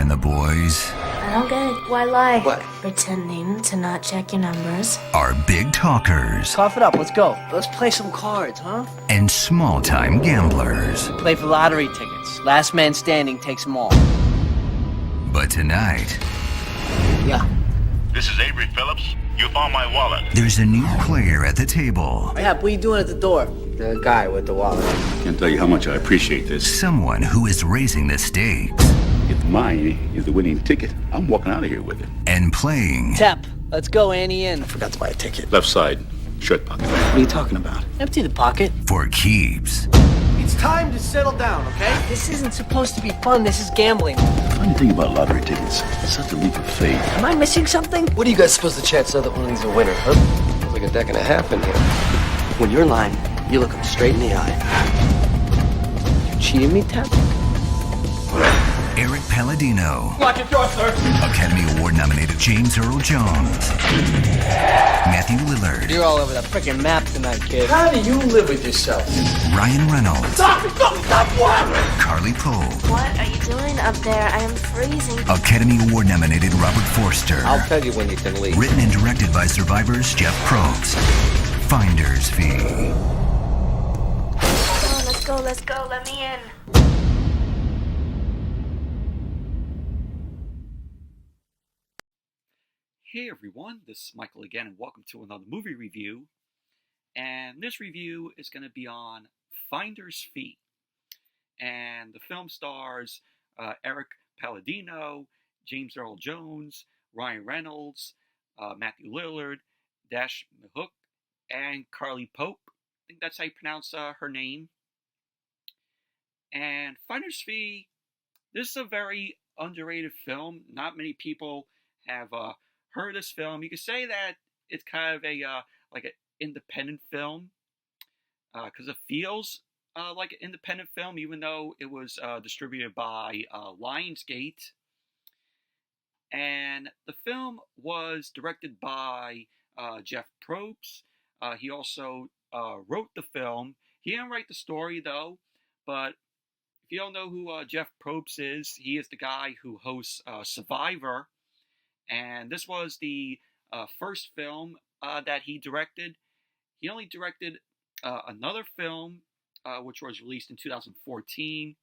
and the boys I don't get it. Why lie? What? Pretending to not check your numbers. are big talkers Cough it up, let's go. Let's play some cards, huh? and small-time gamblers. Play for lottery tickets. Last man standing takes them all. But tonight, Yeah. This is Avery Phillips. You found my wallet. there's a new player at the table. Yeah, what are you doing at the door? The guy with the wallet. Can't tell you how much I appreciate this. Someone who is raising the stakes If mine is the winning ticket, I'm walking out of here with it. and playing Tep, let's go, Annie in. Forgot to buy a ticket. Left side, shirt pocket. What are you talking about? Empty the pocket. for keeps. It's time to settle down, okay? This isn't supposed to be fun, this is gambling. Funny thing about lottery tickets, it's such a leap of faith. Am I missing something? What are you guys supposed to chance so that one of these is a winner, huh? It's like a deck and a half in here. When you're in line, you look them straight in the eye. You cheating me, Tep? Erik Palladino, Lock your door, sir. Academy Award-nominated James Earl Jones, Matthew Lillard, You're all over the frickin' map tonight, kid. How do you live with yourself? Ryan Reynolds, Stop what? Carly Pope, What are you doing up there? I am freezing. Academy Award-nominated Robert Forster. I'll tell you when you can leave. Written and directed by Survivor's Jeff Probst. Finder's Fee. Oh, let's go, let's go. Let me in. Hey everyone, this is Michael again, and welcome to another movie review. And this review is going to be on Finder's Fee. And the film stars Erik Palladino, James Earl Jones, Ryan Reynolds, Matthew Lillard, Mihok, and Carly Pope. I think that's how you pronounce her name. And Finder's Fee, this is a very underrated film. Not many people have heard of this film. You could say that it's kind of a like an independent film because it feels like an independent film, even though it was distributed by Lionsgate. And the film was directed by Jeff Probst. He also wrote the film. He didn't write the story though, but if you don't know who Jeff Probst is, he is the guy who hosts Survivor. And this was the first film that he directed. He only directed another film, which was released in 2014.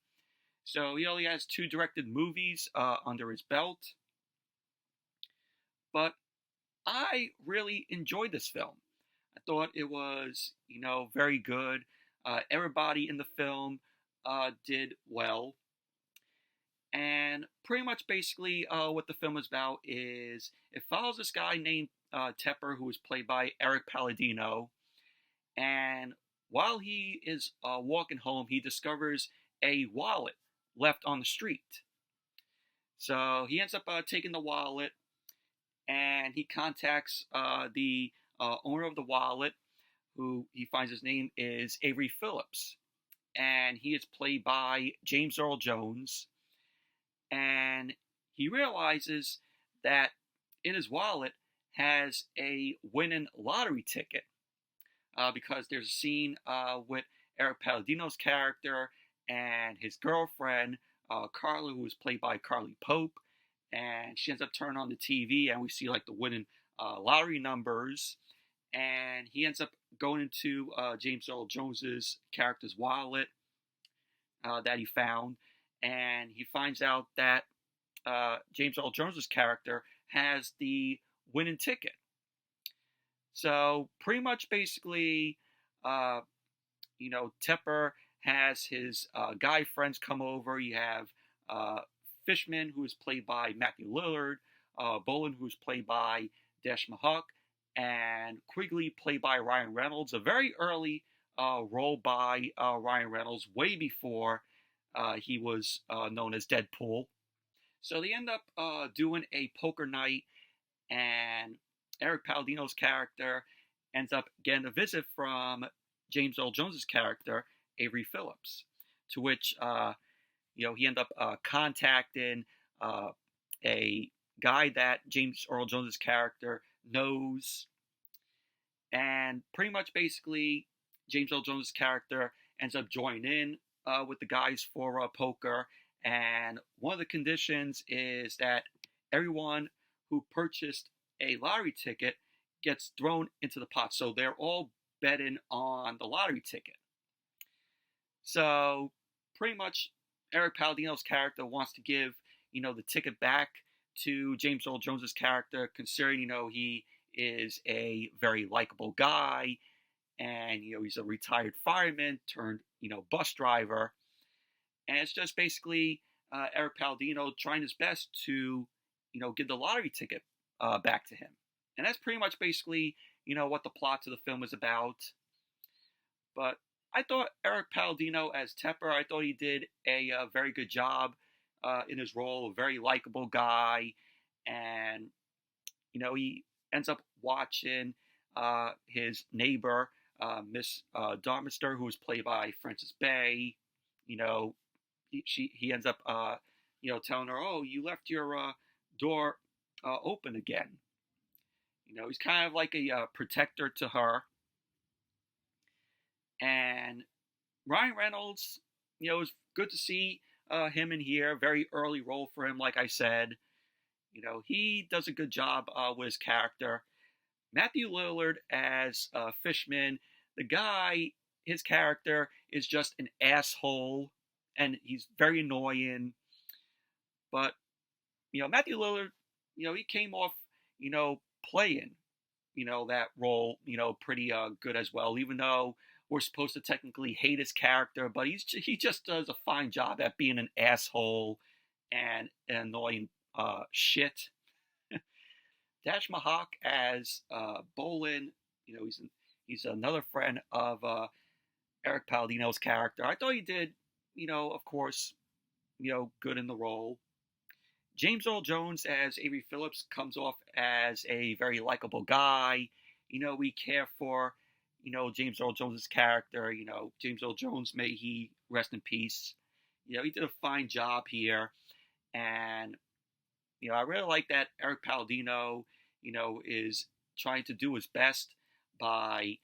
So he only has 2 directed movies under his belt. But I really enjoyed this film. I thought it was, very good. Everybody in the film did well. And pretty much basically what the film is about is it follows this guy named Tepper, who is played by Erik Palladino. And while he is walking home, he discovers a wallet left on the street. So he ends up taking the wallet, and he contacts the owner of the wallet, who he finds his name is Avery Phillips. And he is played by James Earl Jones. And he realizes that in his wallet has a winning lottery ticket because there's a scene with Erik Palladino's character and his girlfriend, Carla, who is played by Carly Pope, and she ends up turning on the TV and we see like the winning lottery numbers, and he ends up going into James Earl Jones's character's wallet that he found. And he finds out that James Earl Jones's character has the winning ticket. So pretty much basically, Tepper has his guy friends come over. You have Fishman, who is played by Matthew Lillard, Bolin, who is played by Mihok, and Quigley, played by Ryan Reynolds. A very early role by Ryan Reynolds, way before he was known as Deadpool. So they end up doing a poker night, and Erik Palladino's character ends up getting a visit from James Earl Jones's character, Avery Phillips, to which he ended up contacting a guy that James Earl Jones's character knows, and pretty much basically James Earl Jones's character ends up joining in with the guys for poker, And one of the conditions is that everyone who purchased a lottery ticket gets thrown into the pot. So they're all betting on the lottery ticket. So pretty much Erik Palladino's character wants to give, the ticket back to James Earl Jones's character, considering, he is a very likable guy, and, he's a retired fireman turned, bus driver. And it's just basically Erik Palladino trying his best to, give the lottery ticket back to him. And that's pretty much basically, what the plot to the film is about. But I thought Erik Palladino as Tepper, I thought he did a very good job in his role, a very likable guy. And, he ends up watching his neighbor, Miss Darmister, who was played by Frances Bay. He ends up, telling her, "Oh, you left your door open again." He's kind of like a protector to her. And Ryan Reynolds, it was good to see him in here. Very early role for him, like I said. He does a good job with his character. Matthew Lillard as Fishman, the guy, his character is just an asshole, and he's very annoying. But, Matthew Lillard, he came off, playing, that role, pretty good as well, even though we're supposed to technically hate his character, but he just does a fine job at being an asshole and an annoying shit. Dash Mihok as Bolin, he's another friend of Erik Palladino's character. I thought he did, of course, good in the role. James Earl Jones as Avery Phillips comes off as a very likable guy. We care for, James Earl Jones's character. James Earl Jones, may he rest in peace. He did a fine job here. And, I really like that Erik Palladino, is trying to do his best by,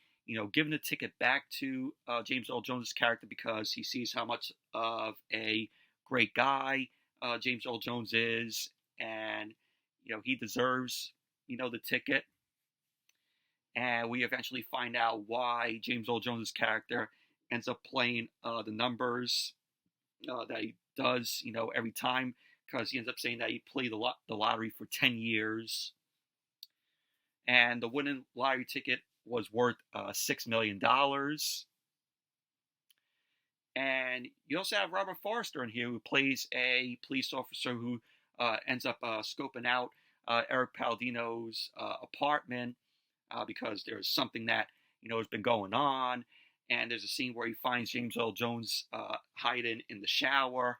giving the ticket back to James Earl Jones's character, because he sees how much of a great guy James Earl Jones is, and he deserves the ticket. And we eventually find out why James Earl Jones's character ends up playing the numbers that he does every time, because he ends up saying that he played the lottery for 10 years, and the winning lottery ticket was worth $6 million. And you also have Robert Forster in here, who plays a police officer who ends up scoping out Erik Palladino's apartment because there's something that has been going on. And there's a scene where he finds James Earl Jones hiding in the shower,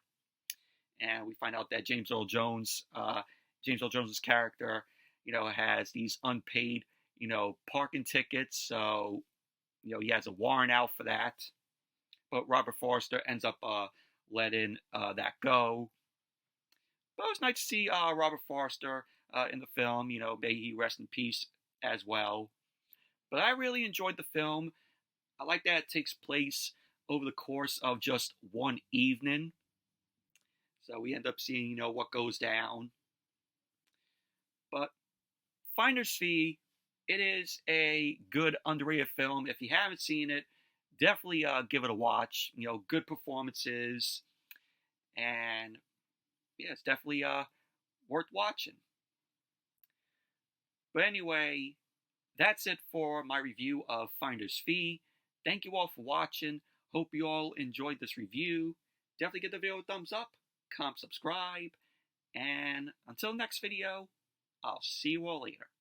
and we find out that James Earl Jones's character, has these unpaid, parking tickets. So, he has a warrant out for that. But Robert Forster ends up letting that go. But it was nice to see Robert Forster in the film. May he rest in peace as well. But I really enjoyed the film. I like that it takes place over the course of just one evening. So we end up seeing, what goes down. But Finder's Fee, it is a good, underrated film. If you haven't seen it, definitely give it a watch. Good performances. And, yeah, it's definitely worth watching. But anyway, that's it for my review of Finder's Fee. Thank you all for watching. Hope you all enjoyed this review. Definitely give the video a thumbs up, comment, subscribe, and until next video, I'll see you all later.